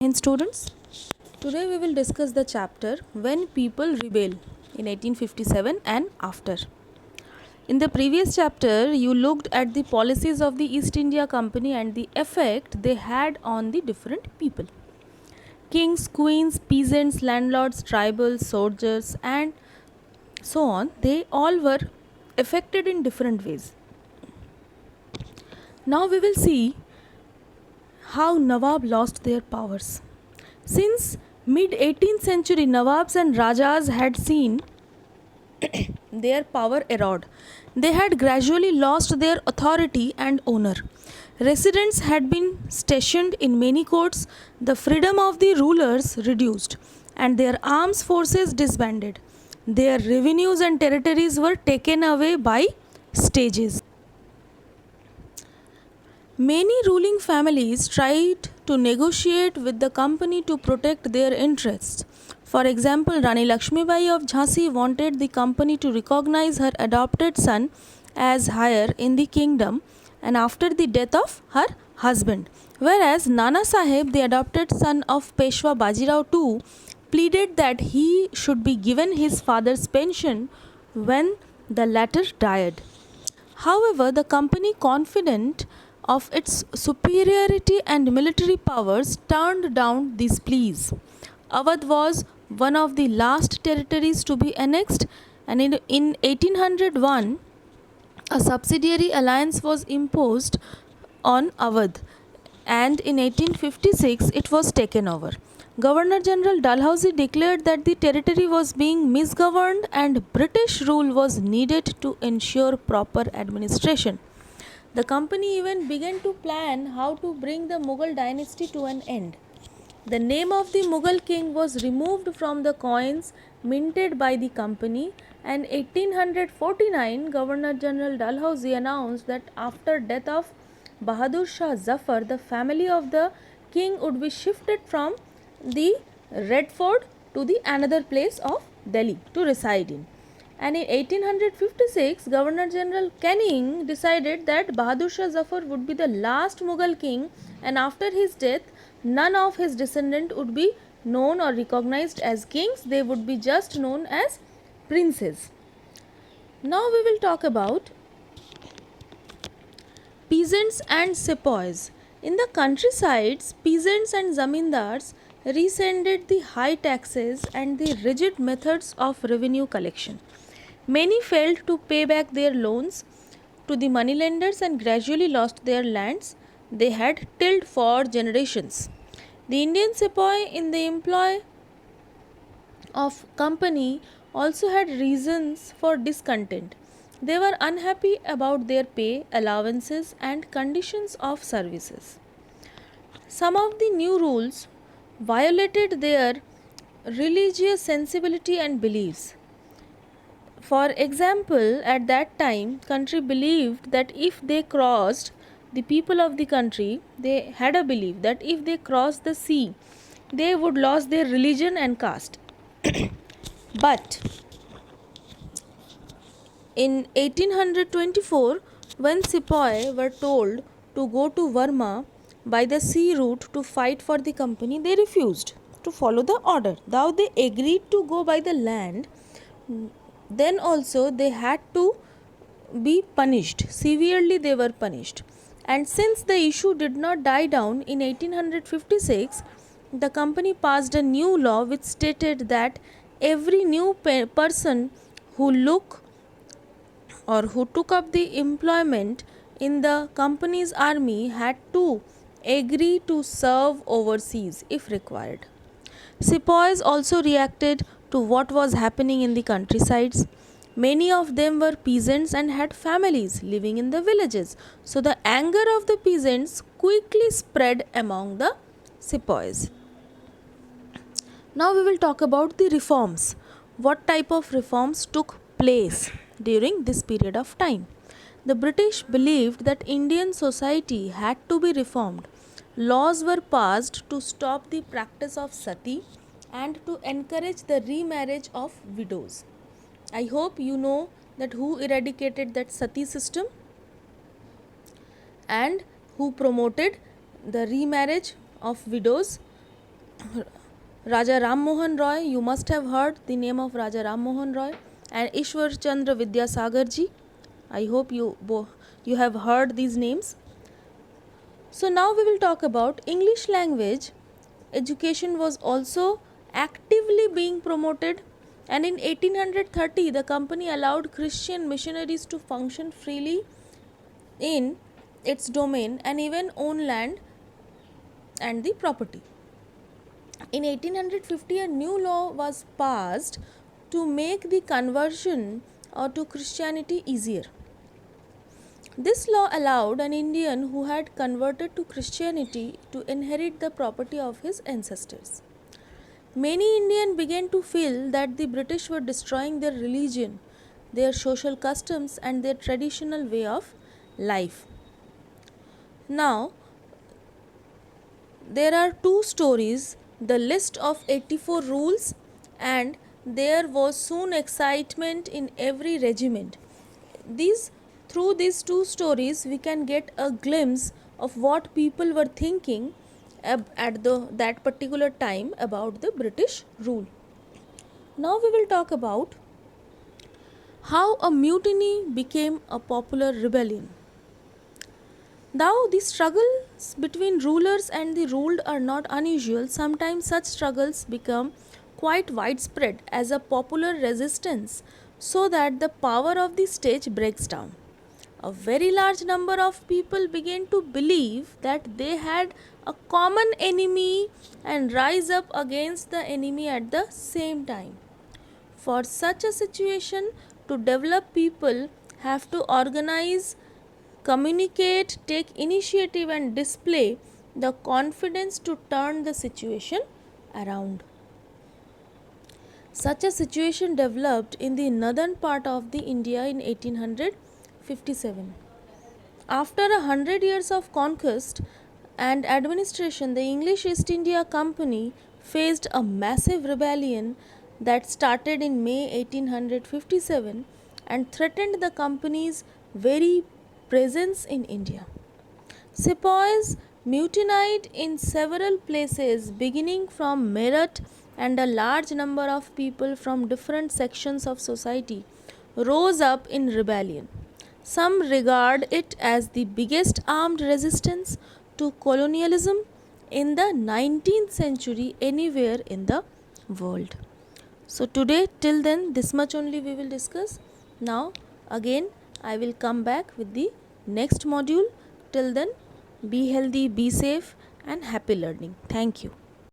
And students, today we will discuss the chapter When People Rebel in 1857 and After. In the previous chapter, you looked at the policies of the East India Company and the effect they had on the different people. Kings, queens, peasants, landlords, tribals, soldiers, and so on, they all were affected in different ways. Now we will see how Nawab lost their powers. Since mid 18th century, Nawabs and Rajas had seen their power erode. They had gradually lost their authority and honor. Residents had been stationed in many courts, the freedom of the rulers reduced, and their armed forces disbanded. Their revenues and territories were taken away by stages. Many ruling families tried to negotiate with the company to protect their interests. For example, Rani Lakshmibai of Jhansi wanted the company to recognize her adopted son as heir in the kingdom and after the death of her husband, whereas Nana Saheb, the adopted son of Peshwa Bajirao II, pleaded that he should be given his father's pension when the latter died. However, the company, confident of its superiority and military powers, turned down these pleas. Awadh was one of the last territories to be annexed, and in 1801, a subsidiary alliance was imposed on Awadh, and in 1856 it was taken over. Governor General Dalhousie declared that the territory was being misgoverned and British rule was needed to ensure proper administration. The company even began to plan how to bring the Mughal dynasty to an end. The name of the Mughal king was removed from the coins minted by the company, and 1849 Governor General Dalhousie announced that after death of Bahadur Shah Zafar, the family of the king would be shifted from the Red Fort to the another place of Delhi to reside in. And in 1856, Governor General Canning decided that Bahadur Shah Zafar would be the last Mughal king, and after his death, none of his descendants would be known or recognized as kings, they would be just known as princes. Now we will talk about peasants and sepoys. In the countrysides, peasants and zamindars resented the high taxes and the rigid methods of revenue collection. Many failed to pay back their loans to the moneylenders and gradually lost their lands they had tilled for generations. The Indian sepoy in the employ of company also had reasons for discontent. They were unhappy about their pay, allowances, and conditions of services. Some of the new rules violated their religious sensibility and beliefs. For example, at that time, country believed that if they crossed, the people of the country, they had a belief that if they crossed the sea, they would lose their religion and caste. But in 1824, when sepoy were told to go to Burma by the sea route to fight for the company, they refused to follow the order. Though they agreed to go by the land, then also they had to be punished. Severely they were punished. And since the issue did not die down, in 1856, the company passed a new law which stated that every new person who took up the employment in the company's army had to agree to serve overseas if required. Sepoys also reacted to what was happening in the countrysides. Many of them were peasants and had families living in the villages. So the anger of the peasants quickly spread among the sepoys. Now we will talk about the reforms. What type of reforms took place during this period of time? The British believed that Indian society had to be reformed. Laws were passed to stop the practice of sati and to encourage the remarriage of widows. I hope you know that who eradicated that sati system and who promoted the remarriage of widows. Raja Ram Mohan Roy, you must have heard the name of Raja Ram Mohan Roy, and Ishwar Chandra Vidyasagar ji. I hope you have heard these names. So now we will talk about English language. Education was also actively being promoted, and in 1830 the company allowed Christian missionaries to function freely in its domain and even own land and the property. In 1850 a new law was passed to make the conversion to Christianity easier. This law allowed an Indian who had converted to Christianity to inherit the property of his ancestors. Many Indians began to feel that the British were destroying their religion, their social customs, and their traditional way of life. Now, there are two stories, the list of 84 rules, and there was soon excitement in every regiment. Through these two stories, we can get a glimpse of what people were thinking at that particular time about the British rule. Now we will talk about how a mutiny became a popular rebellion. Though the struggles between rulers and the ruled are not unusual, sometimes such struggles become quite widespread as a popular resistance so that the power of the state breaks down. A very large number of people began to believe that they had a common enemy and rise up against the enemy at the same time. For such a situation to develop, people have to organize, communicate, take initiative, and display the confidence to turn the situation around. Such a situation developed in the northern part of the India in 1857. After 100 years of conquest and administration, the English East India Company faced a massive rebellion that started in May 1857 and threatened the company's very presence in India. Sepoys mutinied in several places, beginning from Meerut, and a large number of people from different sections of society rose up in rebellion. Some regard it as the biggest armed resistance to colonialism in the 19th century anywhere in the world. So today, till then, this much only we will discuss. Now again I will come back with the next module. Till then, be healthy, be safe, and happy learning. Thank you.